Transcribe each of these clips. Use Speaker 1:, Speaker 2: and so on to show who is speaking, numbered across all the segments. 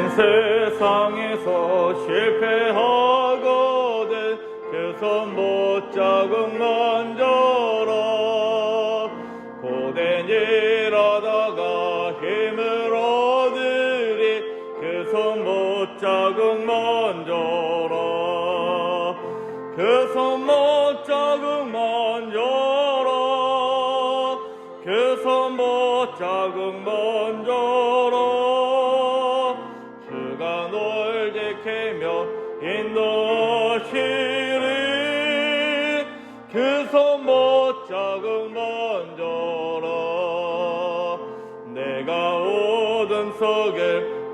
Speaker 1: 세상에서 실패하거든 그 손 못자국 만져라. 고된 일 하다가 힘을 얻으리 그 손 못자국 만져라. 그 손 못자국 만져라. 그 손 못자국 만져라. 주가 널 지키며 인도하시리 그 손 못자국 만져라. 내가 어둠 속에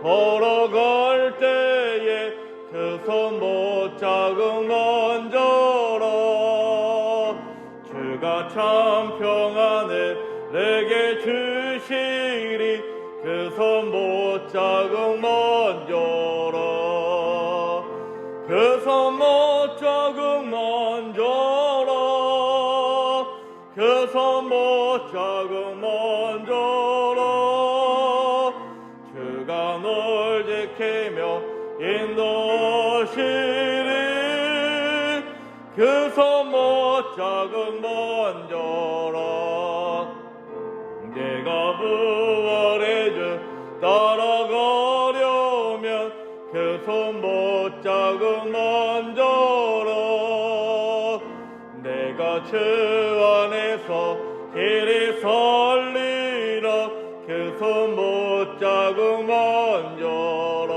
Speaker 1: 걸어갈 때에 그 손 못자국 만져라. 주가 참 평안을 내게 주시리 그 손 못자국 만져라. 그 손 못자국 만져라. 그 손 못자국 만져라. 주가 널 지키며 인도하시리 그 손 못자국 만져라. 내가 부활의 주 따라가려면 그 손 못자국 만져라. 내가 주 안에서 길이 살리라 그 손 못자국 만져라.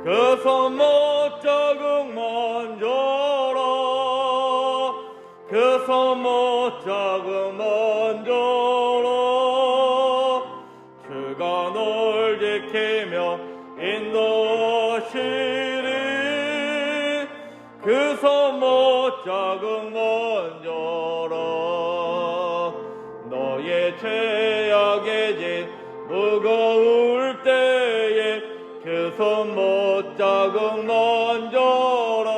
Speaker 1: 그 손 못자국 만져라. 그 손 못자국 만져라. 주가 널 지키며 인도하시리 그 손 못자국 만져라. 너의 죄악의 짐 무거울 때에 그 손 못자국 만져라.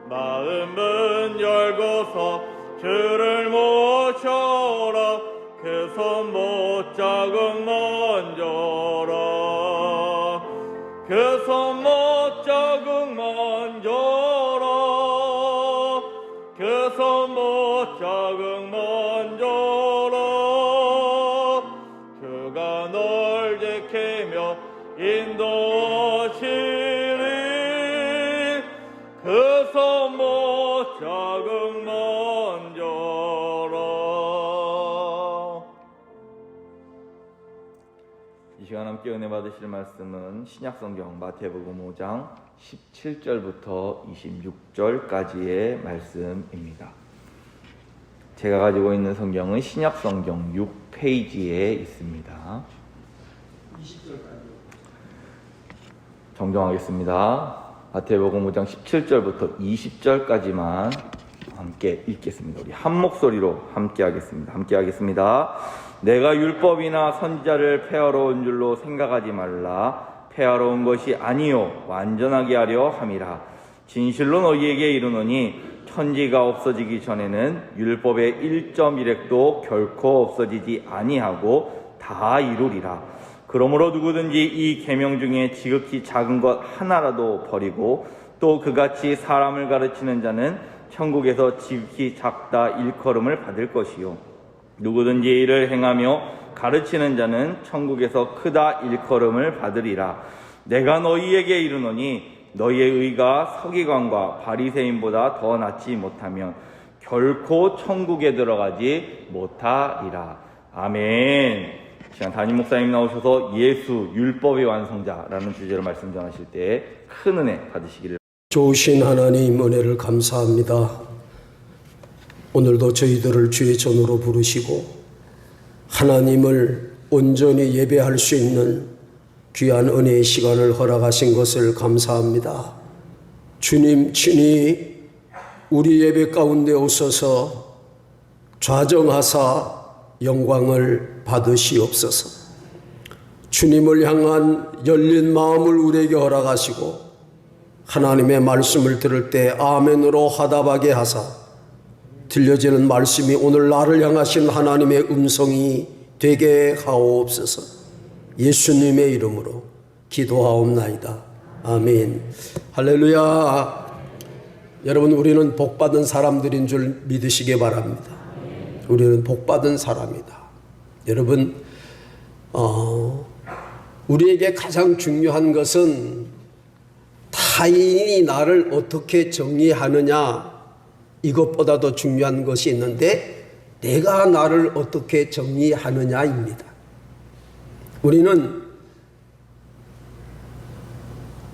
Speaker 1: 마음 문 열고서 주를 모셔라 그 손 못자국 만져라. 그 손 못자국 만져라. 그 손 못자국 만져라. 주가 널 지키며 인도하시리 그 손 못자국 만져라. 이 시간 함께 은혜 받으실 말씀은 신약성경 마태복음 5장 17절부터 26절까지의 말씀입니다. 제가 가지고 있는 성경은 신약성경 6페이지에 있습니다. 20절까지 정정하겠습니다. 마태복음 5장 17절부터 20절까지만 함께 읽겠습니다. 우리 한 목소리로 함께 하겠습니다. 내가 율법이나 선지자를 폐하러 온 줄로 생각하지 말라. 폐하러 온 것이 아니요 완전하게 하려 함이라. 진실로 너희에게 이르노니 천지가 없어지기 전에는 율법의 1.1획도 결코 없어지지 아니하고 다 이루리라. 그러므로 누구든지 이 계명 중에 지극히 작은 것 하나라도 버리고 또 그같이 사람을 가르치는 자는 천국에서 지극히 작다 일컬음을 받을 것이요 누구든지 이를 행하며 가르치는 자는 천국에서 크다 일컬음을 받으리라. 내가 너희에게 이르노니 너희의 의가 서기관과 바리새인보다 더 낫지 못하면 결코 천국에 들어가지 못하리라. 아멘. 시간 담임 목사님 나오셔서 예수 율법의 완성자라는 주제로 말씀 전하실 때 큰 은혜 받으시기를.
Speaker 2: 좋으신 하나님 은혜를 감사합니다. 오늘도 저희들을 주의 전으로 부르시고 하나님을 온전히 예배할 수 있는 귀한 은혜의 시간을 허락하신 것을 감사합니다. 주님 친히 우리 예배 가운데 오셔서 좌정하사 영광을 받으시옵소서. 주님을 향한 열린 마음을 우리에게 허락하시고 하나님의 말씀을 들을 때 아멘으로 화답하게 하사 들려지는 말씀이 오늘 나를 향하신 하나님의 음성이 되게 하옵소서. 예수님의 이름으로 기도하옵나이다. 아멘. 할렐루야. 여러분, 우리는 복받은 사람들인 줄 믿으시기 바랍니다. 우리는 복받은 사람이다. 여러분, 우리에게 가장 중요한 것은 타인이 나를 어떻게 정의하느냐, 이것보다도 중요한 것이 있는데 내가 나를 어떻게 정의하느냐입니다. 우리는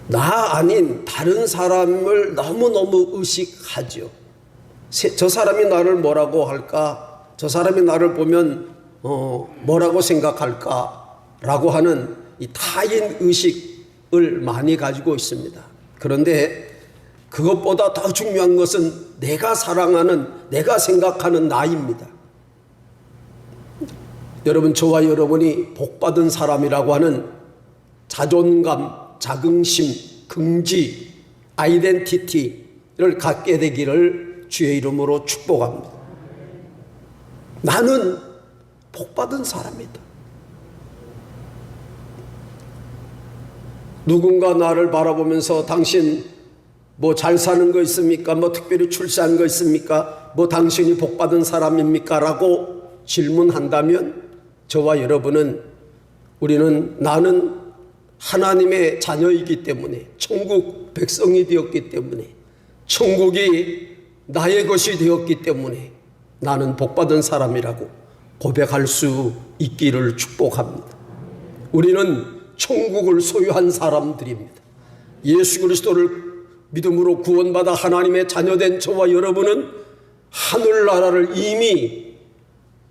Speaker 2: 나 아닌 다른 사람을 너무너무 의식하죠. 저 사람이 나를 뭐라고 할까? 저 사람이 나를 보면 뭐라고 생각할까? 라고 하는 이 타인 의식을 많이 가지고 있습니다. 그런데 그것보다 더 중요한 것은 내가 사랑하는, 내가 생각하는 나입니다. 여러분, 저와 여러분이 복받은 사람이라고 하는 자존감, 자긍심, 긍지, 아이덴티티를 갖게 되기를 주의 이름으로 축복합니다. 나는 복받은 사람이다. 누군가 나를 바라보면서 당신 뭐 잘 사는 거 있습니까? 뭐 특별히 출세한 거 있습니까? 뭐 당신이 복받은 사람입니까? 라고 질문한다면 저와 여러분은, 우리는 나는 하나님의 자녀이기 때문에, 천국 백성이 되었기 때문에, 천국이 나의 것이 되었기 때문에 나는 복받은 사람이라고 고백할 수 있기를 축복합니다. 우리는 천국을 소유한 사람들입니다. 예수 그리스도를 믿음으로 구원받아 하나님의 자녀된 저와 여러분은 하늘나라를 이미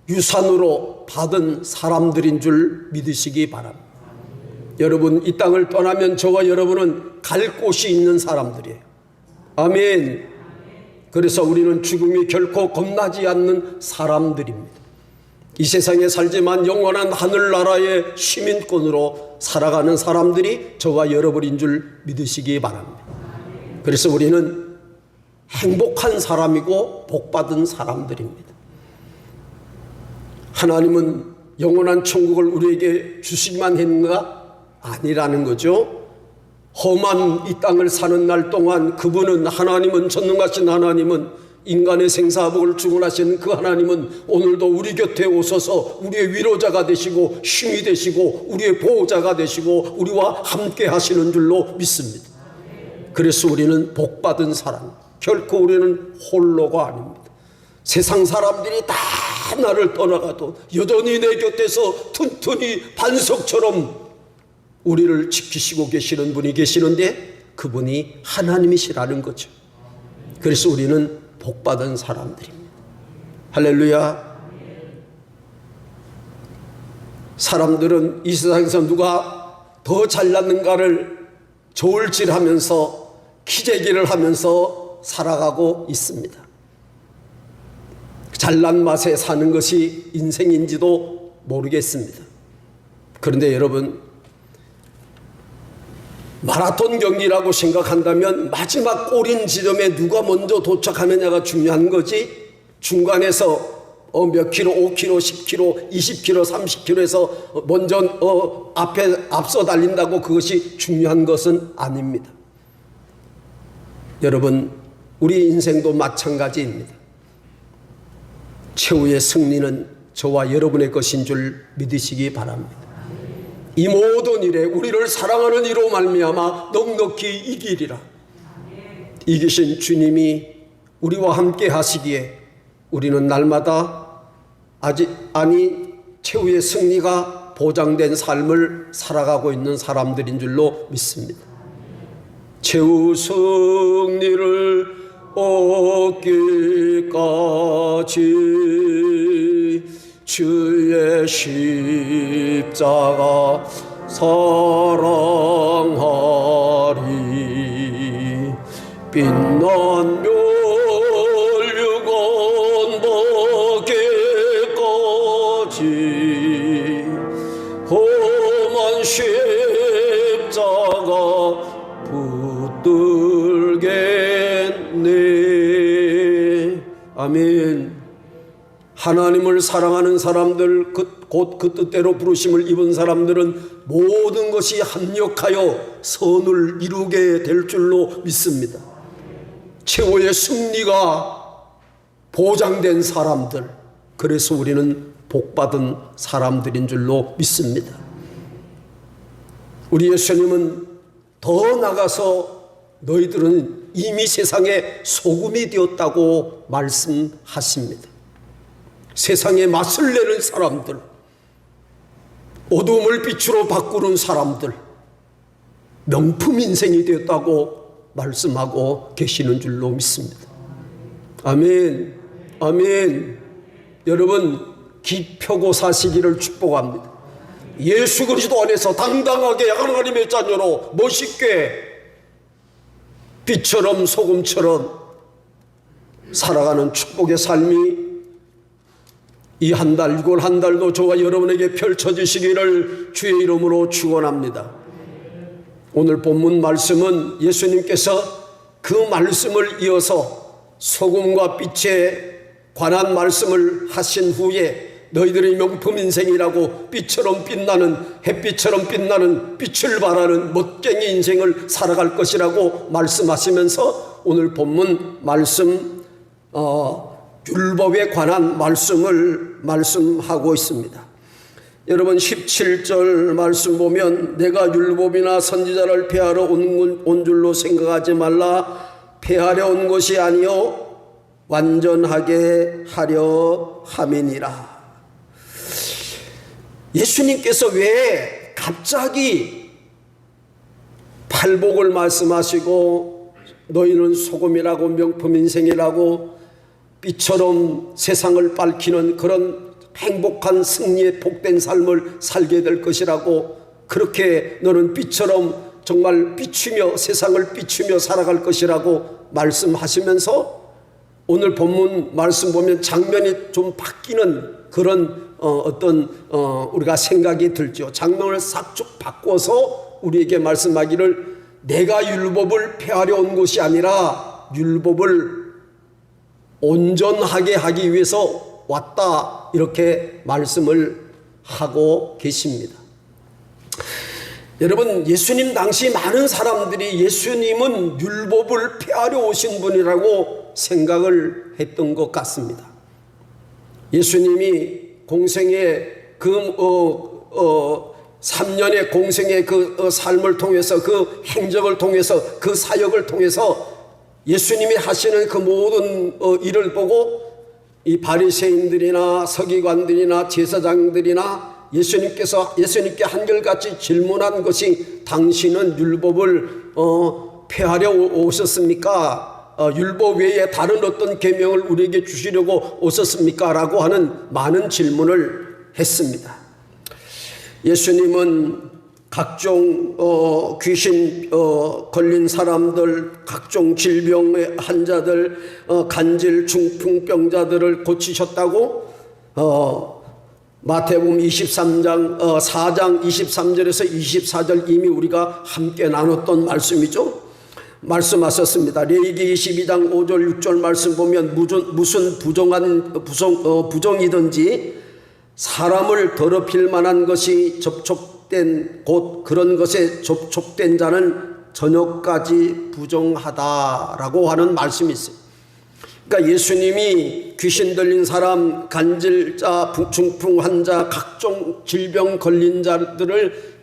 Speaker 2: 유산으로 받은 사람들인 줄 믿으시기 바랍니다. 여러분, 이 땅을 떠나면 저와 여러분은 갈 곳이 있는 사람들이에요. 아멘. 그래서 우리는 죽음이 결코 겁나지 않는 사람들입니다. 이 세상에 살지만 영원한 하늘나라의 시민권으로 살아가는 사람들이 저와 여러분인 줄 믿으시기 바랍니다. 그래서 우리는 행복한 사람이고 복받은 사람들입니다. 하나님은 영원한 천국을 우리에게 주시기만 했는가? 아니라는 거죠. 험한 이 땅을 사는 날 동안 그분은, 하나님은, 전능하신 하나님은, 인간의 생사복을 주관하신 그 하나님은 오늘도 우리 곁에 오셔서 우리의 위로자가 되시고 힘이 되시고 우리의 보호자가 되시고 우리와 함께 하시는 줄로 믿습니다. 그래서 우리는 복받은 사람, 결코 우리는 홀로가 아닙니다. 세상 사람들이 다 나를 떠나가도 여전히 내 곁에서 튼튼히 반석처럼 우리를 지키시고 계시는 분이 계시는데 그분이 하나님이시라는 거죠. 그래서 우리는 복받은 사람들입니다. 할렐루야. 사람들은 이 세상에서 누가 더 잘났는가를 저울질하면서 기재기를 하면서 살아가고 있습니다. 잘난 맛에 사는 것이 인생인지도 모르겠습니다. 그런데 여러분, 마라톤 경기라고 생각한다면 마지막 골인 지점에 누가 먼저 도착하느냐가 중요한 거지, 중간에서 몇 킬로, 5킬로, 10킬로, 20킬로, 30킬로에서 먼저 앞서 달린다고 그것이 중요한 것은 아닙니다. 여러분, 우리 인생도 마찬가지입니다. 최후의 승리는 저와 여러분의 것인 줄 믿으시기 바랍니다. 이 모든 일에 우리를 사랑하는 이로 말미암아 넉넉히 이기리라. 이기신 주님이 우리와 함께 하시기에 우리는 날마다 최후의 승리가 보장된 삶을 살아가고 있는 사람들인 줄로 믿습니다. 최후 승리를 얻기까지 주의 십자가 사랑하리. 빛난 멸류관 받기까지 험한 십자가 붙들겠네. 아멘. 하나님을 사랑하는 사람들, 곧 그 뜻대로 부르심을 입은 사람들은 모든 것이 합력하여 선을 이루게 될 줄로 믿습니다. 최후의 승리가 보장된 사람들, 그래서 우리는 복받은 사람들인 줄로 믿습니다. 우리 예수님은 더 나가서 너희들은 이미 세상의 소금이 되었다고 말씀하십니다. 세상에 맛을 내는 사람들, 어두움을 빛으로 바꾸는 사람들, 명품 인생이 되었다고 말씀하고 계시는 줄로 믿습니다. 아멘, 아멘. 여러분, 기표고 사시기를 축복합니다. 예수 그리스도 안에서 당당하게 하나님의 자녀로 멋있게 빛처럼 소금처럼 살아가는 축복의 삶이 이 한 달, 6월 한 달도 저와 여러분에게 펼쳐지시기를 주의 이름으로 축원합니다. 오늘 본문 말씀은 예수님께서 그 말씀을 이어서 소금과 빛에 관한 말씀을 하신 후에 너희들의 명품 인생이라고 빛처럼 빛나는, 햇빛처럼 빛나는, 빛을 발하는 멋쟁이 인생을 살아갈 것이라고 말씀하시면서 오늘 본문 말씀 율법에 관한 말씀을 말씀하고 있습니다. 여러분 17절 말씀 보면 내가 율법이나 선지자를 폐하러 온 줄로 생각하지 말라. 폐하려 온 것이 아니요 완전하게 하려 함이니라. 예수님께서 왜 갑자기 팔복을 말씀하시고 너희는 소금이라고 명품 인생이라고 빛처럼 세상을 밝히는 그런 행복한 승리의 복된 삶을 살게 될 것이라고, 그렇게 너는 빛처럼 정말 비추며 세상을 비추며 살아갈 것이라고 말씀하시면서 오늘 본문 말씀 보면 장면이 좀 바뀌는 그런 우리가 생각이 들죠. 장면을 싹쭉 바꿔서 우리에게 말씀하기를 내가 율법을 폐하려 온 것이 아니라 율법을 온전하게 하기 위해서 왔다, 이렇게 말씀을 하고 계십니다. 여러분, 예수님 당시 많은 사람들이 예수님은 율법을 폐하려 오신 분이라고 생각을 했던 것 같습니다. 예수님이 공생의 3년의 공생의 그 삶을 통해서, 그 행적을 통해서, 그 사역을 통해서 예수님이 하시는 그 모든 일을 보고 이 바리새인들이나 서기관들이나 제사장들이나 예수님께 한결같이 질문한 것이 당신은 율법을 폐하려 오셨습니까? 율법 외에 다른 어떤 계명을 우리에게 주시려고 오셨습니까? 라고 하는 많은 질문을 했습니다. 예수님은 각종 귀신 걸린 사람들, 각종 질병의 환자들, 간질 중풍병자들을 고치셨다고 마태복음 4장 23절에서 24절 이미 우리가 함께 나눴던 말씀이죠. 말씀하셨습니다. 레위기 22장 5절 6절 말씀 보면 무슨 부정이든지 사람을 더럽힐 만한 것이 접촉된 곧 그런 것에 접촉된 자는 저녁까지 부정하다라고 하는 말씀이 있어요. 그러니까 예수님이 귀신 들린 사람, 간질자, 중풍 환자, 각종 질병 걸린 자들을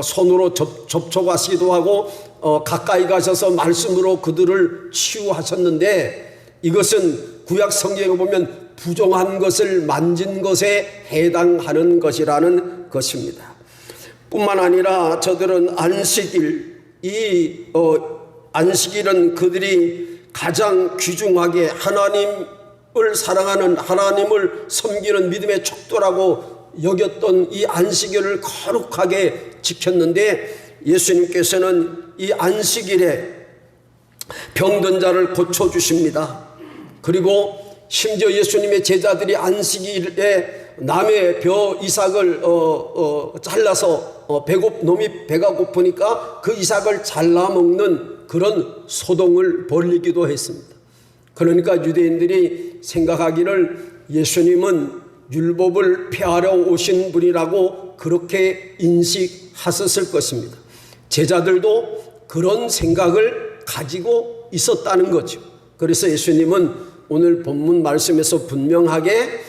Speaker 2: 손으로 접촉하시기도 하고 가까이 가셔서 말씀으로 그들을 치유하셨는데, 이것은 구약 성경에 보면 부정한 것을 만진 것에 해당하는 것이라는 것입니다. 뿐만 아니라 저들은 안식일, 안식일은 그들이 가장 귀중하게 하나님을 사랑하는, 하나님을 섬기는 믿음의 척도라고 여겼던 이 안식일을 거룩하게 지켰는데, 예수님께서는 이 안식일에 병든 자를 고쳐주십니다. 그리고 심지어 예수님의 제자들이 안식일에 남의 벼 이삭을 잘라서 놈이 배가 고프니까 그 이삭을 잘라 먹는 그런 소동을 벌이기도 했습니다. 그러니까 유대인들이 생각하기를 예수님은 율법을 폐하러 오신 분이라고 그렇게 인식하셨을 것입니다. 제자들도 그런 생각을 가지고 있었다는 거죠. 그래서 예수님은 오늘 본문 말씀에서 분명하게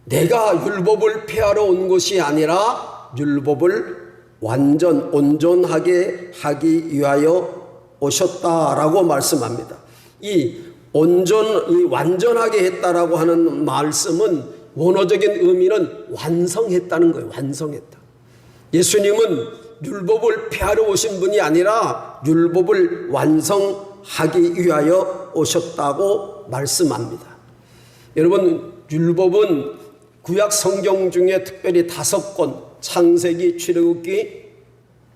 Speaker 2: 내가 율법을 폐하러 온 것이 아니라 율법을 온전하게 하기 위하여 오셨다라고 말씀합니다. 이 완전하게 했다라고 하는 말씀은 원어적인 의미는 완성했다는 거예요. 완성했다. 예수님은 율법을 폐하러 오신 분이 아니라 율법을 완성하기 위하여 오셨다고 말씀합니다. 여러분, 율법은 구약 성경 중에 특별히 5권, 창세기, 출애굽기,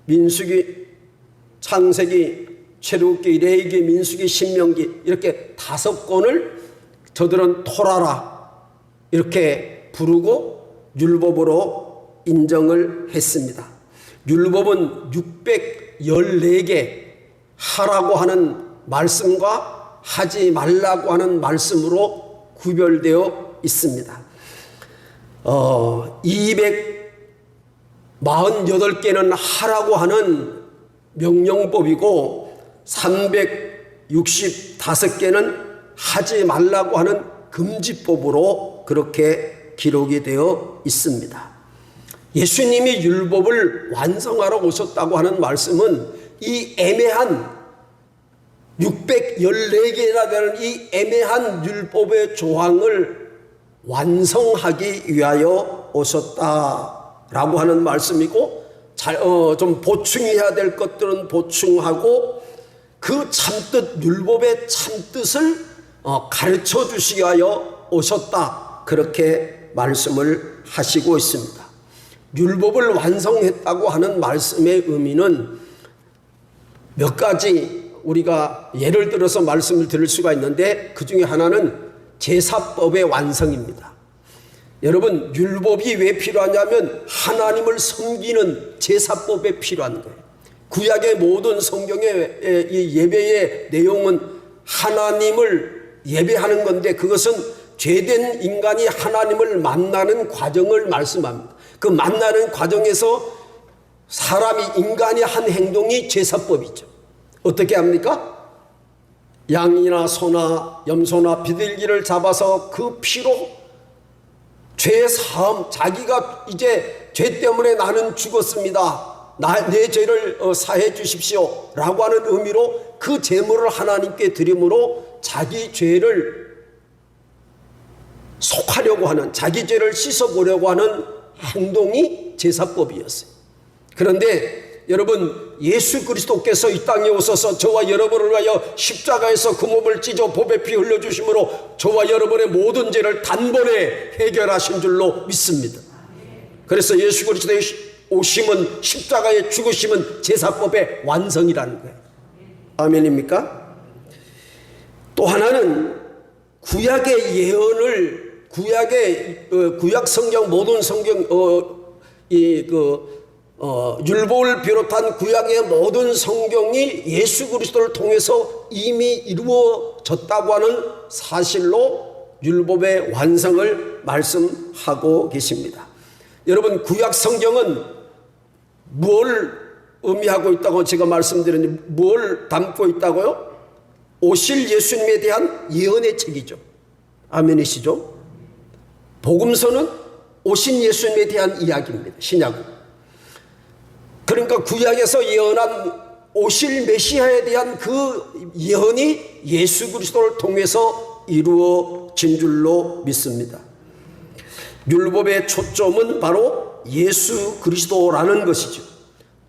Speaker 2: 민수기, 창세기, 출애굽기, 레위기, 민수기, 신명기 이렇게 5권을 저들은 토라라 이렇게 부르고 율법으로 인정을 했습니다. 율법은 614개 하라고 하는 말씀과 하지 말라고 하는 말씀으로 구별되어 있습니다. 248개는 하라고 하는 명령법이고 365개는 하지 말라고 하는 금지법으로 그렇게 기록이 되어 있습니다. 예수님이 율법을 완성하러 오셨다고 하는 말씀은 이 애매한 614개나 되는 이 애매한 율법의 조항을 완성하기 위하여 오셨다라고 하는 말씀이고, 좀 보충해야 될 것들은 보충하고 그 참뜻, 율법의 참뜻을 가르쳐 주시기 위하여 오셨다, 그렇게 말씀을 하시고 있습니다. 율법을 완성했다고 하는 말씀의 의미는 몇 가지 우리가 예를 들어서 말씀을 드릴 수가 있는데, 그 중에 하나는 제사법의 완성입니다. 여러분, 율법이 왜 필요하냐면 하나님을 섬기는 제사법에 필요한 거예요. 구약의 모든 성경의 이 예배의 내용은 하나님을 예배하는 건데, 그것은 죄된 인간이 하나님을 만나는 과정을 말씀합니다. 그 만나는 과정에서 인간이 한 행동이 제사법이죠. 어떻게 합니까? 양이나 소나 염소나 비둘기를 잡아서 그 피로 죄 사함, 자기가 이제 죄 때문에 나는 죽었습니다, 내 죄를 사해 주십시오 라고 하는 의미로 그 제물을 하나님께 드림으로 자기 죄를 속하려고 하는, 자기 죄를 씻어보려고 하는 행동이 제사법이었어요. 그런데 여러분, 예수 그리스도께서 이 땅에 오셔서 저와 여러분을 위하여 십자가에서 그 몸을 찢어 보배 피 흘려주심으로 저와 여러분의 모든 죄를 단번에 해결하신 줄로 믿습니다. 그래서 예수 그리스도의 오심은, 십자가의 죽으심은 제사법의 완성이라는 거예요. 아멘입니까? 또 하나는 구약의 예언을, 구약 성경, 모든 성경, 율법을 비롯한 구약의 모든 성경이 예수 그리스도를 통해서 이미 이루어졌다고 하는 사실로 율법의 완성을 말씀하고 계십니다. 여러분, 구약 성경은 뭘 의미하고 있다고 제가 말씀드렸는데, 뭘 담고 있다고요? 오실 예수님에 대한 예언의 책이죠. 아멘이시죠? 복음서는 오신 예수님에 대한 이야기입니다. 신약은. 그러니까 구약에서 예언한 오실 메시아에 대한 그 예언이 예수 그리스도를 통해서 이루어진 줄로 믿습니다. 율법의 초점은 바로 예수 그리스도라는 것이죠.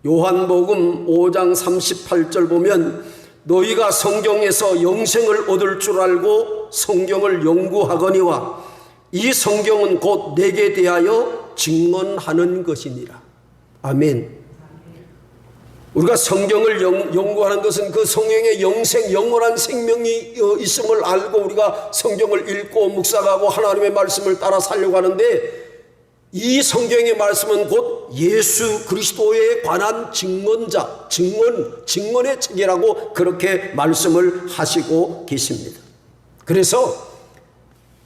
Speaker 2: 요한복음 5장 38절 보면 너희가 성경에서 영생을 얻을 줄 알고 성경을 연구하거니와 이 성경은 곧 내게 대하여 증언하는 것이니라. 아멘. 우리가 성경을 연구하는 것은 그 성경에 영원한 생명이 있음을 알고 우리가 성경을 읽고 묵상하고 하나님의 말씀을 따라 살려고 하는데, 이 성경의 말씀은 곧 예수 그리스도에 관한 증언자, 증언의 책이라고 그렇게 말씀을 하시고 계십니다. 그래서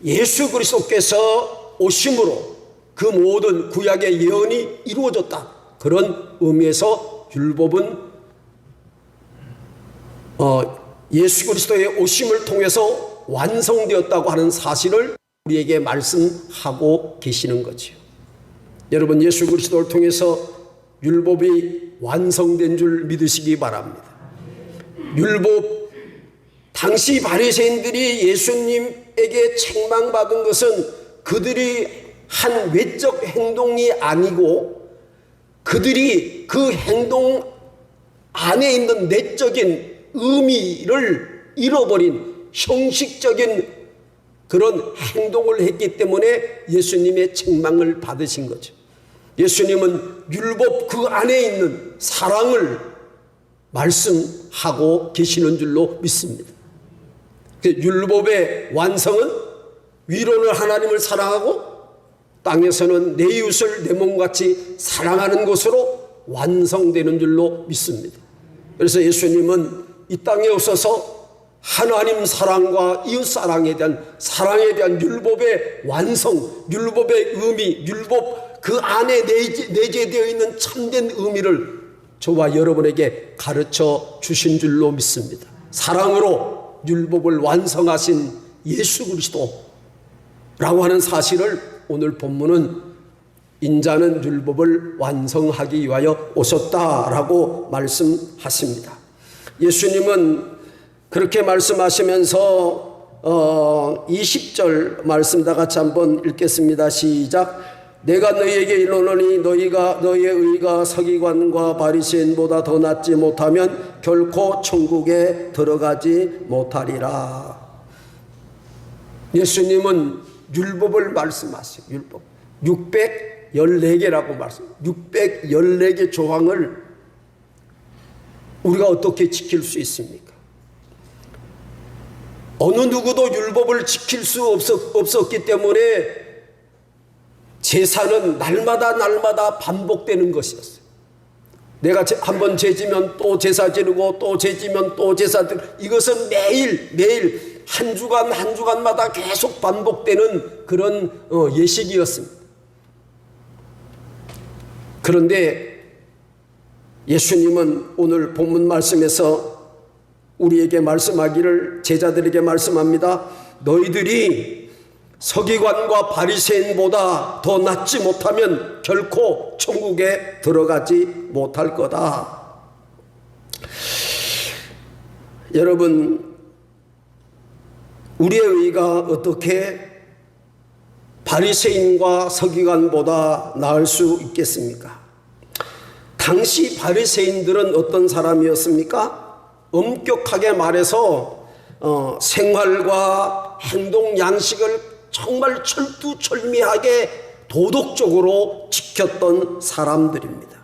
Speaker 2: 예수 그리스도께서 오심으로 그 모든 구약의 예언이 이루어졌다. 그런 의미에서 율법은 예수 그리스도의 오심을 통해서 완성되었다고 하는 사실을 우리에게 말씀하고 계시는 거죠. 여러분, 예수 그리스도를 통해서 율법이 완성된 줄 믿으시기 바랍니다. 율법, 당시 바리새인들이 예수님에게 책망받은 것은 그들이 한 외적 행동이 아니고 그들이 그 행동 안에 있는 내적인 의미를 잃어버린 형식적인 그런 행동을 했기 때문에 예수님의 책망을 받으신 거죠. 예수님은 율법 그 안에 있는 사랑을 말씀하고 계시는 줄로 믿습니다. 율법의 완성은 위로는 하나님을 사랑하고 땅에서는 내 이웃을 내 몸같이 사랑하는 것으로 완성되는 줄로 믿습니다. 그래서 예수님은 이 땅에 오셔서 하나님 사랑과 이웃 사랑에 대한 율법의 완성, 율법의 의미, 율법 그 안에 내재되어 있는 참된 의미를 저와 여러분에게 가르쳐 주신 줄로 믿습니다. 사랑으로 율법을 완성하신 예수 그리스도라고 하는 사실을 오늘 본문은 인자는 율법을 완성하기 위하여 오셨다라고 말씀하십니다. 예수님은 그렇게 말씀하시면서 20절 말씀 다 같이 한번 읽겠습니다. 시작. 내가 너희에게 이르노니 너희의 의가 서기관과 바리새인보다 더 낫지 못하면 결코 천국에 들어가지 못하리라. 예수님은 율법을 말씀하시고 율법 614개라고 말씀. 614개 조항을 우리가 어떻게 지킬 수 있습니까? 어느 누구도 율법을 지킬 수 없었기 때문에 제사는 날마다 반복되는 것이었어요. 내가 한번 죄지면 또 제사 지르고 또 죄지면 또 제사 지르고 이것은 매일 한 주간마다 계속 반복되는 그런 예식이었습니다. 그런데 예수님은 오늘 본문 말씀에서 우리에게 말씀하기를 제자들에게 말씀합니다. 너희들이 서기관과 바리새인보다 더 낫지 못하면 결코 천국에 들어가지 못할 거다. 여러분, 우리의 의가 어떻게 바리새인과 서기관보다 나을 수 있겠습니까? 당시 바리새인들은 어떤 사람이었습니까? 엄격하게 말해서 생활과 행동 양식을 정말 철두철미하게 도덕적으로 지켰던 사람들입니다.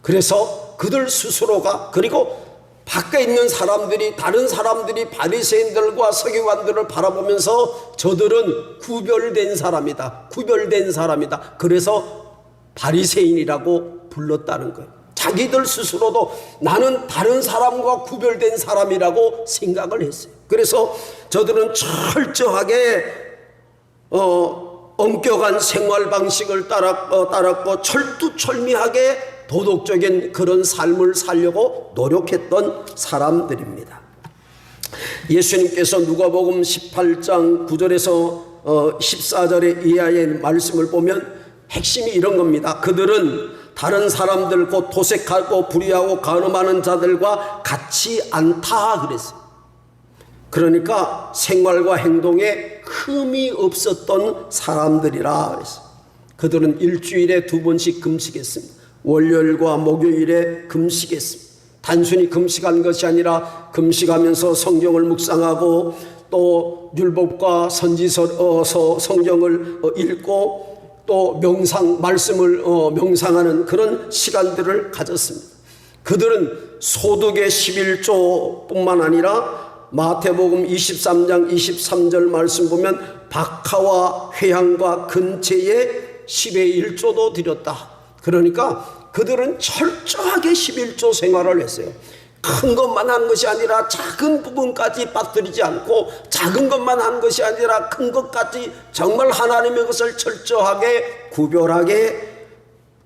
Speaker 2: 그래서 그들 스스로가 그리고 밖에 있는 사람들이 다른 사람들이 바리새인들과 서기관들을 바라보면서 저들은 구별된 사람이다. 그래서 바리새인이라고 불렀다는 거예요. 자기들 스스로도 나는 다른 사람과 구별된 사람이라고 생각을 했어요. 그래서 저들은 철저하게 엄격한 생활 방식을 따랐고 철두철미하게 도덕적인 그런 삶을 살려고 노력했던 사람들입니다. 예수님께서 누가복음 18장 9절에서 14절의 이하의 말씀을 보면 핵심이 이런 겁니다. 그들은 다른 사람들 곧 도색하고 불의하고 간음하는 자들과 같이 않다 그랬어요. 그러니까 생활과 행동에 흠이 없었던 사람들이라 그랬어요. 그들은 일주일에 2번씩 금식했습니다. 월요일과 목요일에 금식했습니다. 단순히 금식한 것이 아니라 금식하면서 성경을 묵상하고 또 율법과 선지서 성경을 읽고 또 말씀을 명상하는 그런 시간들을 가졌습니다. 그들은 소득의 11조뿐만 아니라 마태복음 23장 23절 말씀 보면 박하와 회향과 근체에 10의 1조도 드렸다. 그러니까 그들은 철저하게 11조 생활을 했어요. 큰 것만 한 것이 아니라 작은 부분까지 빠뜨리지 않고 작은 것만 한 것이 아니라 큰 것까지 정말 하나님의 것을 철저하게 구별하게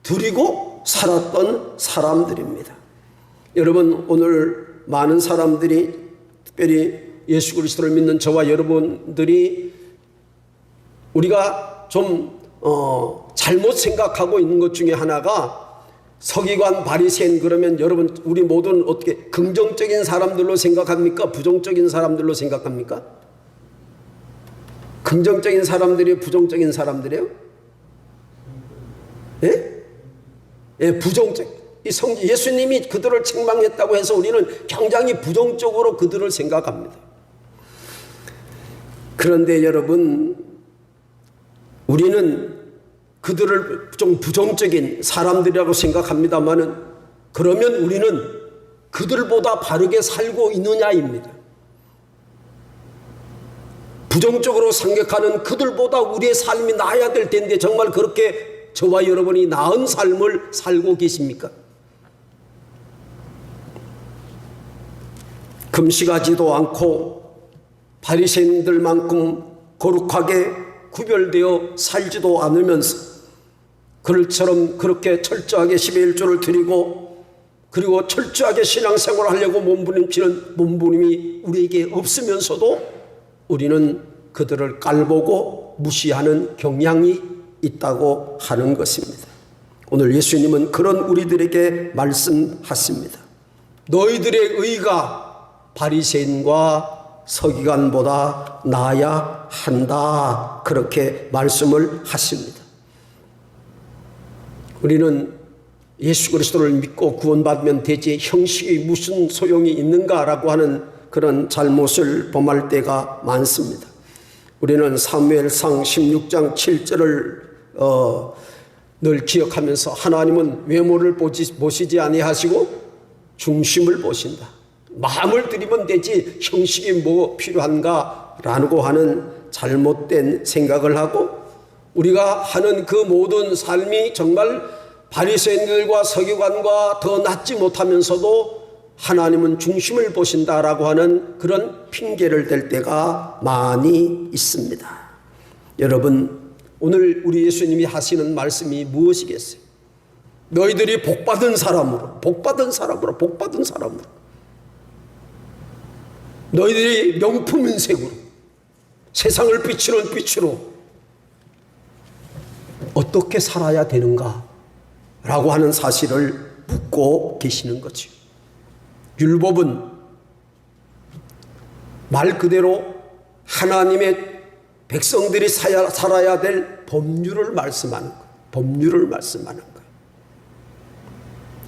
Speaker 2: 드리고 살았던 사람들입니다. 여러분, 오늘 많은 사람들이, 특별히 예수 그리스도를 믿는 저와 여러분들이 우리가 좀 잘못 생각하고 있는 것 중에 하나가, 서기관 바리새인 그러면 여러분 우리 모두는 어떻게 긍정적인 사람들로 생각합니까? 부정적인 사람들로 생각합니까? 긍정적인 사람들이 부정적인 사람들이에요? 예? 예, 부정적. 예수님이 그들을 책망했다고 해서 우리는 굉장히 부정적으로 그들을 생각합니다. 그런데 여러분, 우리는 그들을 좀 부정적인 사람들이라고 생각합니다만은, 그러면 우리는 그들보다 바르게 살고 있느냐입니다. 부정적으로 생각하는 그들보다 우리의 삶이 나아야 될 텐데 정말 그렇게 저와 여러분이 나은 삶을 살고 계십니까? 금식하지도 않고 바리새인들만큼 거룩하게 구별되어 살지도 않으면서 그들처럼 그렇게 철저하게 10의 1조를 드리고 그리고 철저하게 신앙생활을 하려고 몸부림치는 몸부림이 우리에게 없으면서도 우리는 그들을 깔보고 무시하는 경향이 있다고 하는 것입니다. 오늘 예수님은 그런 우리들에게 말씀하십니다. 너희들의 의가 바리새인과 서기관보다 나아야 한다, 그렇게 말씀을 하십니다. 우리는 예수 그리스도를 믿고 구원받으면 되지 형식이 무슨 소용이 있는가라고 하는 그런 잘못을 범할 때가 많습니다. 우리는 사무엘상 16장 7절을 늘 기억하면서 하나님은 외모를 보시지 아니하시고 중심을 보신다. 마음을 들이면 되지 형식이 뭐 필요한가라고 하는 잘못된 생각을 하고, 우리가 하는 그 모든 삶이 정말 바리새인들과 서기관과 더 낫지 못하면서도 하나님은 중심을 보신다라고 하는 그런 핑계를 댈 때가 많이 있습니다. 여러분, 오늘 우리 예수님이 하시는 말씀이 무엇이겠어요? 너희들이 복받은 사람으로, 복받은 사람으로, 복받은 사람으로, 너희들이 명품 인색으로, 세상을 비추는 빛으로 어떻게 살아야 되는가 라고 하는 사실을 묻고 계시는 거죠. 율법은 말 그대로 하나님의 백성들이 살아야 될 법률을 말씀하는 거예요. 법률을 말씀하는 거예요.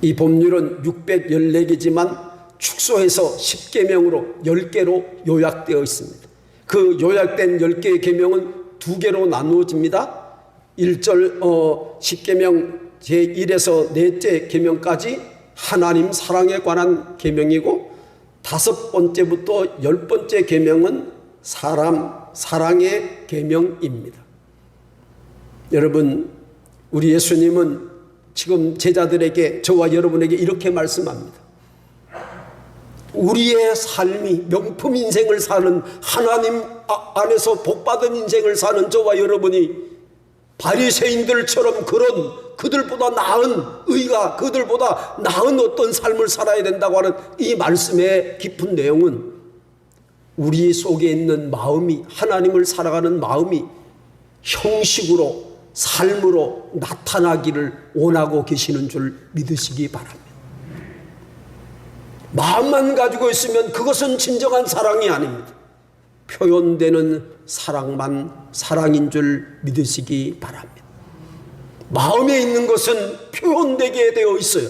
Speaker 2: 이 법률은 614개지만 축소해서 10계명으로 10개로 요약되어 있습니다. 그 요약된 10개의 계명은 2개로 나누어집니다. 1절 10계명 제1에서 4째 계명까지 하나님 사랑에 관한 계명이고, 5번째부터 10번째 계명은 사람 사랑의 계명입니다. 여러분, 우리 예수님은 지금 제자들에게, 저와 여러분에게 이렇게 말씀합니다. 우리의 삶이 명품 인생을 사는, 하나님 안에서 복받은 인생을 사는 저와 여러분이 바리새인들처럼 그런 그들보다 나은 의가, 그들보다 나은 어떤 삶을 살아야 된다고 하는 이 말씀의 깊은 내용은 우리 속에 있는 마음이, 하나님을 살아가는 마음이 형식으로, 삶으로 나타나기를 원하고 계시는 줄 믿으시기 바랍니다. 마음만 가지고 있으면 그것은 진정한 사랑이 아닙니다. 표현되는 사랑만 사랑인 줄 믿으시기 바랍니다. 마음에 있는 것은 표현되게 되어 있어요.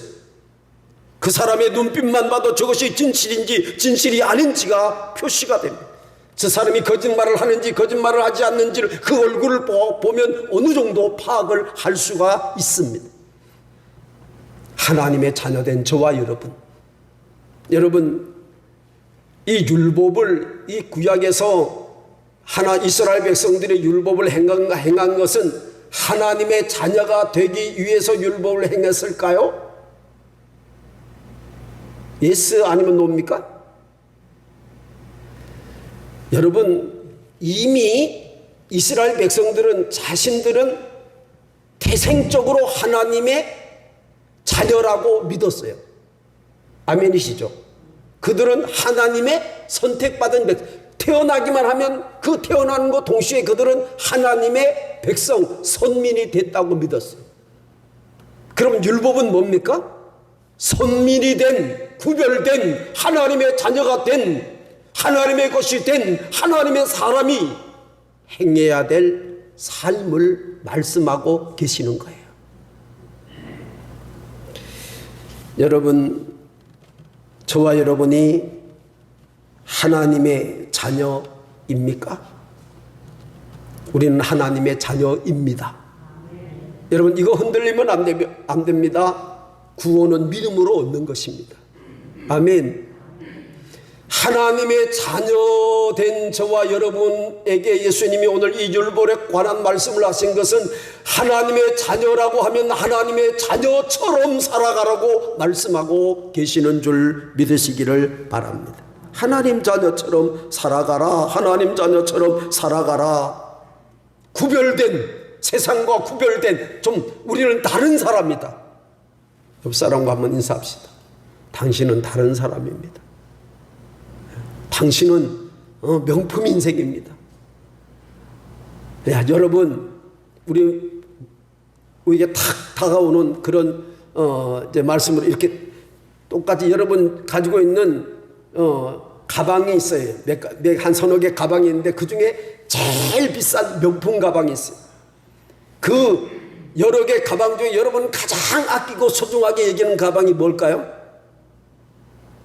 Speaker 2: 그 사람의 눈빛만 봐도 저것이 진실인지 진실이 아닌지가 표시가 됩니다. 저 사람이 거짓말을 하는지 거짓말을 하지 않는지를 그 얼굴을 보면 어느 정도 파악을 할 수가 있습니다. 하나님의 자녀된 저와 여러분, 이 율법을, 이 구약에서 이스라엘 백성들의 율법을 행한 것은 하나님의 자녀가 되기 위해서 율법을 행했을까요? 예스 아니면 노입니까? 여러분, 이미 이스라엘 백성들은 자신들은 태생적으로 하나님의 자녀라고 믿었어요. 아멘이시죠? 그들은 하나님의 선택받은 백성, 태어나기만 하면 그 태어나는 것 동시에 그들은 하나님의 백성, 선민이 됐다고 믿었어요. 그럼 율법은 뭡니까? 선민이 된, 구별된, 하나님의 자녀가 된, 하나님의 것이 된 하나님의 사람이 행해야 될 삶을 말씀하고 계시는 거예요. 여러분, 저와 여러분이 하나님의 자녀입니까? 우리는 하나님의 자녀입니다. 여러분, 이거 흔들리면 안 됩니다. 구원은 믿음으로 얻는 것입니다. 아멘. 하나님의 자녀된 저와 여러분에게 예수님이 오늘 이 율법에 관한 말씀을 하신 것은 하나님의 자녀라고 하면 하나님의 자녀처럼 살아가라고 말씀하고 계시는 줄 믿으시기를 바랍니다. 하나님 자녀처럼 살아가라. 하나님 자녀처럼 살아가라. 구별된, 세상과 구별된, 좀 우리는 다른 사람이다. 옆 사람과 한번 인사합시다. 당신은 다른 사람입니다. 당신은 명품 인생입니다. 야, 여러분, 우리에게 탁 다가오는 그런 이제 말씀을 이렇게 똑같이 여러분 가지고 있는 가방이 있어요. 한 서너 개 가방이 있는데 그 중에 제일 비싼 명품 가방이 있어요. 그 여러 개 가방 중에 여러분 가장 아끼고 소중하게 여기는 가방이 뭘까요?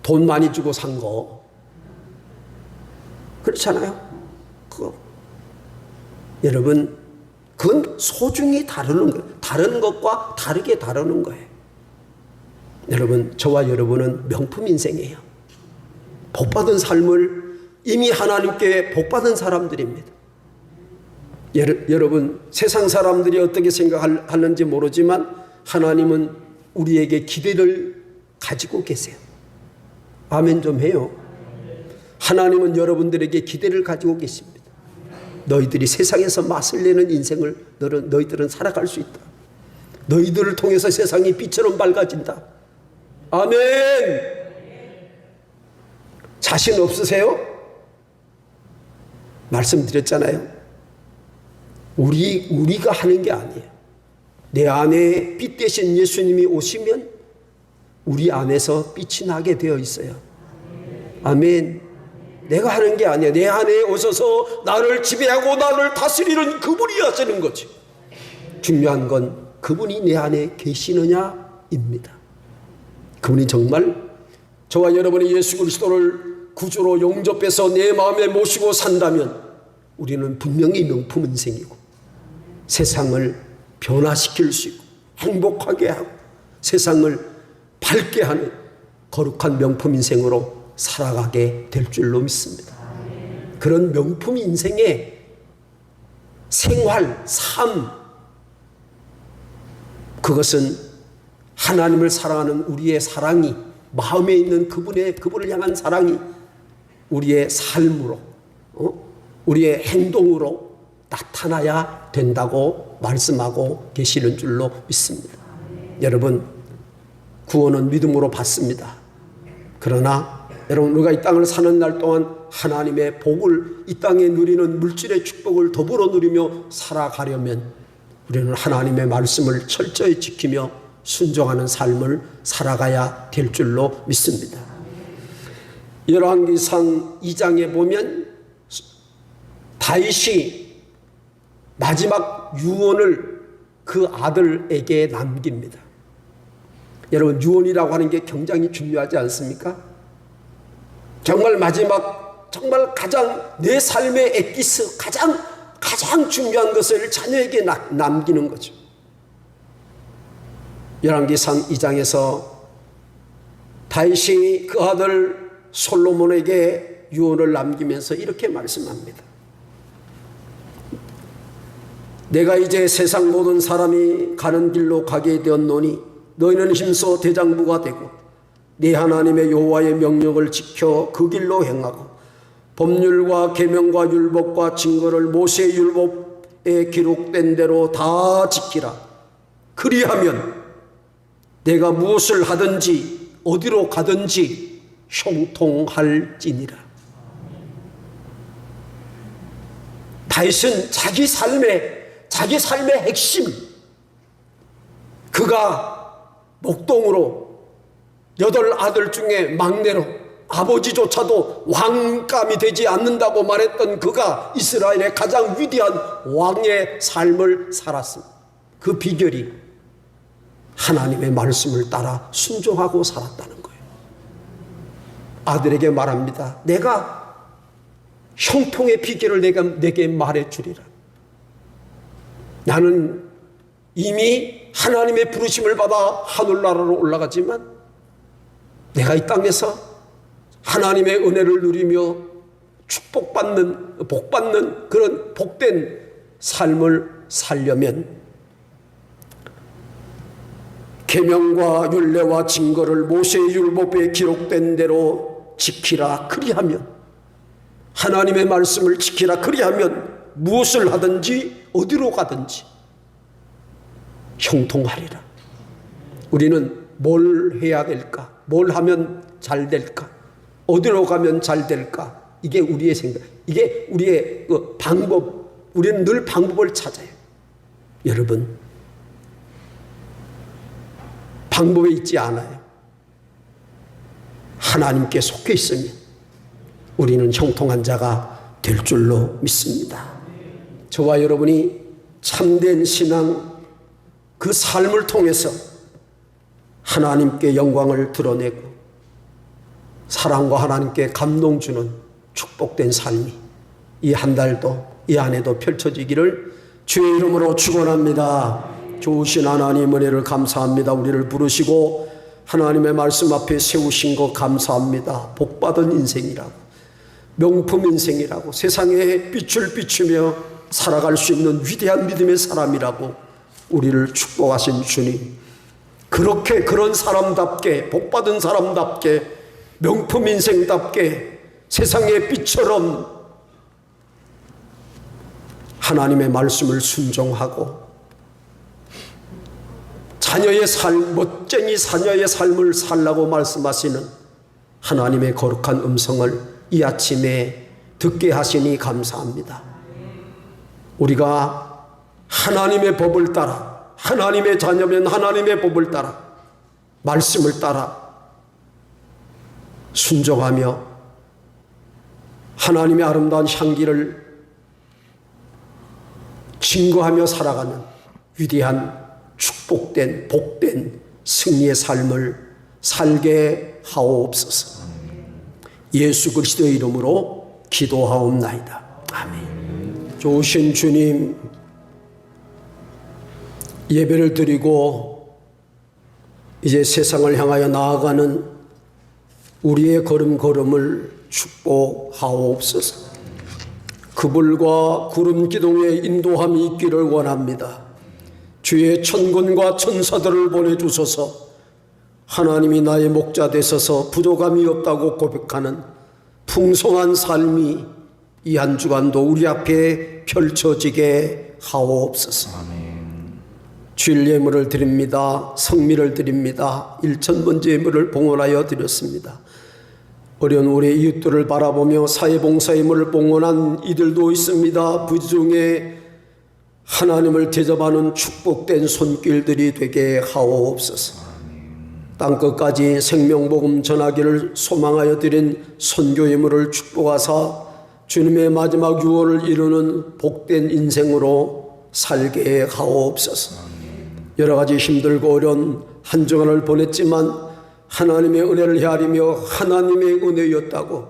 Speaker 2: 돈 많이 주고 산 거. 그렇잖아요. 그거. 여러분, 그건 소중히 다루는 거예요. 다른 것과 다르게 다루는 거예요. 여러분, 저와 여러분은 명품 인생이에요. 복받은 삶을 이미 하나님께 복받은 사람들입니다. 여러분, 세상 사람들이 어떻게 생각하는지 모르지만 하나님은 우리에게 기대를 가지고 계세요. 아멘 좀 해요. 하나님은 여러분들에게 기대를 가지고 계십니다. 너희들이 세상에서 맛을 내는 인생을 너희들은 살아갈 수 있다. 너희들을 통해서 세상이 빛처럼 밝아진다. 아멘. 자신 없으세요? 말씀드렸잖아요. 우리가 하는 게 아니에요. 내 안에 빛 대신 예수님이 오시면 우리 안에서 빛이 나게 되어 있어요. 아멘. 내가 하는 게 아니야. 내 안에 오셔서 나를 지배하고 나를 다스리는 그분이 하시는 거지. 중요한 건 그분이 내 안에 계시느냐입니다. 그분이 정말 저와 여러분이 예수 그리스도를 구주로 용접해서 내 마음에 모시고 산다면 우리는 분명히 명품 인생이고 세상을 변화시킬 수 있고 행복하게 하고 세상을 밝게 하는 거룩한 명품 인생으로 살아가게 될 줄로 믿습니다. 그런 명품 인생의 생활, 삶, 그것은 하나님을 사랑하는 우리의 사랑이 마음에 있는 그분을 향한 사랑이 우리의 삶으로 우리의 행동으로 나타나야 된다고 말씀하고 계시는 줄로 믿습니다. 여러분, 구원은 믿음으로 받습니다. 그러나 여러분, 우리가 이 땅을 사는 날 동안 하나님의 복을 이 땅에 누리는 물질의 축복을 더불어 누리며 살아가려면 우리는 하나님의 말씀을 철저히 지키며 순종하는 삶을 살아가야 될 줄로 믿습니다. 열왕기상 2장에 보면 다윗이 마지막 유언을 그 아들에게 남깁니다. 여러분, 유언이라고 하는 게 굉장히 중요하지 않습니까? 정말 마지막, 정말 가장 내 삶의 엑기스, 가장 중요한 것을 자녀에게 남기는 거죠. 열왕기상 2장에서 다윗이 그 아들 솔로몬에게 유언을 남기면서 이렇게 말씀합니다. 내가 이제 세상 모든 사람이 가는 길로 가게 되었노니 너희는 힘써 대장부가 되고 네 하나님의 여호와의 명령을 지켜 그 길로 행하고 법률과 계명과 율법과 증거를 모세의 율법에 기록된 대로 다 지키라. 그리하면 내가 무엇을 하든지 어디로 가든지 형통할지니라. 다윗은 자기 삶의 핵심, 그가 목동으로 8아들 중에 막내로 아버지조차도 왕감이 되지 않는다고 말했던 그가 이스라엘의 가장 위대한 왕의 삶을 살았습니다. 그 비결이 하나님의 말씀을 따라 순종하고 살았다는 거예요. 아들에게 말합니다. 내가 형통의 비결을 내게 말해주리라. 나는 이미 하나님의 부르심을 받아 하늘나라로 올라가지만 내가 이 땅에서 하나님의 은혜를 누리며 복받는 그런 복된 삶을 살려면 계명과 율례와 증거를 모세의 율법에 기록된 대로 지키라. 그리하면 하나님의 말씀을 지키라. 그리하면 무엇을 하든지 어디로 가든지 형통하리라. 우리는 뭘 해야 될까? 뭘 하면 잘 될까? 어디로 가면 잘 될까? 이게 우리의 생각, 이게 우리의 그 방법. 우리는 늘 방법을 찾아요. 여러분, 방법에 있지 않아요. 하나님께 속해 있으면 우리는 형통한 자가 될 줄로 믿습니다. 저와 여러분이 참된 신앙, 그 삶을 통해서 하나님께 영광을 드러내고 사랑과 하나님께 감동 주는 축복된 삶이 이 한 달도 이 안에도 펼쳐지기를 주의 이름으로 축원합니다. 좋으신 하나님 은혜를 감사합니다. 우리를 부르시고 하나님의 말씀 앞에 세우신 거 감사합니다. 복받은 인생이라고, 명품 인생이라고, 세상에 빛을 비추며 살아갈 수 있는 위대한 믿음의 사람이라고 우리를 축복하신 주님, 그렇게 그런 사람답게, 복받은 사람답게, 명품 인생답게 세상의 빛처럼 하나님의 말씀을 순종하고 자녀의 삶, 멋쟁이 자녀의 삶을 살라고 말씀하시는 하나님의 거룩한 음성을 이 아침에 듣게 하시니 감사합니다. 우리가 하나님의 법을 따라, 하나님의 자녀면 하나님의 법을 따라, 말씀을 따라 순종하며 하나님의 아름다운 향기를 증거하며 살아가는 위대한 축복된 복된 승리의 삶을 살게 하옵소서. 예수 그리스도의 이름으로 기도하옵나이다. 아멘. 좋으신 주님, 예배를 드리고 이제 세상을 향하여 나아가는 우리의 걸음걸음을 축복하옵소서. 그불과 구름 기둥의 인도함이 있기를 원합니다. 주의 천군과 천사들을 보내주소서. 하나님이 나의 목자 되셔서 부족함이 없다고 고백하는 풍성한 삶이 이 한 주간도 우리 앞에 펼쳐지게 하옵소서. 주일 예물을 드립니다. 성미를 드립니다. 1,000번째 예물을 봉헌하여 드렸습니다. 어려운 우리 이웃들을 바라보며 사회봉사임을 봉헌한 이들도 있습니다. 부중에 하나님을 대접하는 축복된 손길들이 되게 하옵소서. 땅끝까지 생명복음 전하기를 소망하여 드린 선교예물을 축복하사 주님의 마지막 유언을 이루는 복된 인생으로 살게 하옵소서. 여러 가지 힘들고 어려운 한 주간을 보냈지만 하나님의 은혜를 헤아리며 하나님의 은혜였다고,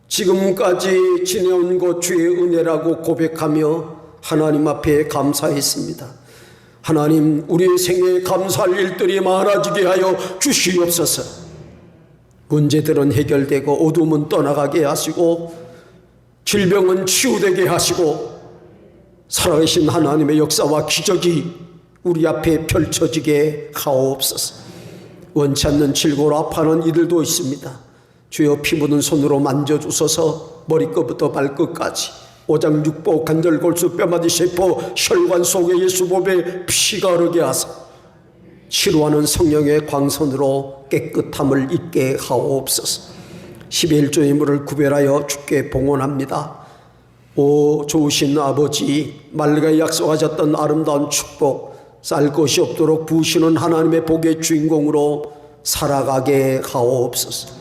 Speaker 2: 지금까지 지내온 것 주의 은혜라고 고백하며 하나님 앞에 감사했습니다. 하나님, 우리의 생애에 감사할 일들이 많아지게 하여 주시옵소서. 문제들은 해결되고 어둠은 떠나가게 하시고 질병은 치유되게 하시고 살아계신 하나님의 역사와 기적이 우리 앞에 펼쳐지게 하옵소서. 원치 않는 질고로 아파하는 이들도 있습니다. 주여 피 묻은 손으로 만져주소서. 머리끝부터 발끝까지 오장육부 관절골수 뼈마디 세포 혈관 속에 예수 보배 피가 흐르게 하사 치료하는 성령의 광선으로 깨끗함을 있게 하옵소서. 11조의 물을 구별하여 주께 봉헌합니다. 오 좋으신 아버지, 말라가 약속하셨던 아름다운 축복, 쌀 것이 없도록 부으시는 하나님의 복의 주인공으로 살아가게 하옵소서.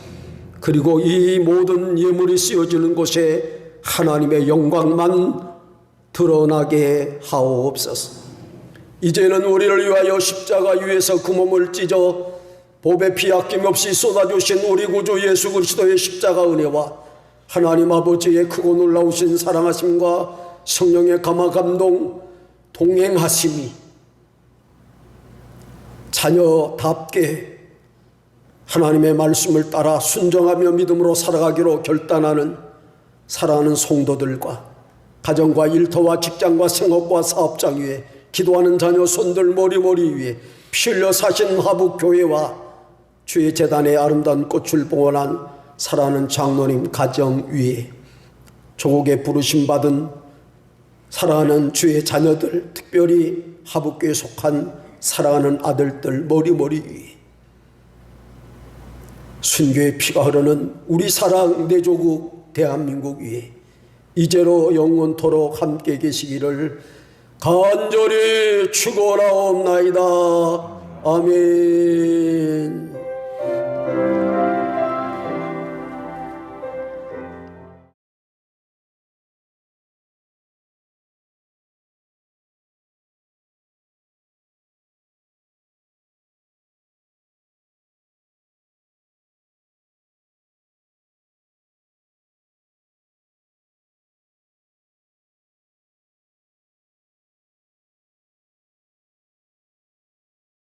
Speaker 2: 그리고 이 모든 예물이 쓰여지는 곳에 하나님의 영광만 드러나게 하옵소서. 이제는 우리를 위하여 십자가 위에서 그 몸을 찢어 보배 피 아낌없이 쏟아주신 우리 구주 예수 그리스도의 십자가 은혜와 하나님 아버지의 크고 놀라우신 사랑하심과 성령의 감화 감동 동행하심이 자녀답게 하나님의 말씀을 따라 순종하며 믿음으로 살아가기로 결단하는 사랑하는 성도들과 가정과 일터와 직장과 생업과 사업장 위에 기도하는 자녀 손들 머리머리 위에 피 흘려 사신 화북교회와 주의 재단의 아름다운 꽃을 봉헌한 사랑하는 장로님 가정 위에 조국에 부르심받은 사랑하는 주의 자녀들, 특별히 화북교회에 속한 사랑하는 아들들 머리머리 위에 순교의 피가 흐르는 우리 사랑 내 조국 대한민국 위에 이제로 영원토록 함께 계시기를 간절히 축원하옵나이다. 아멘.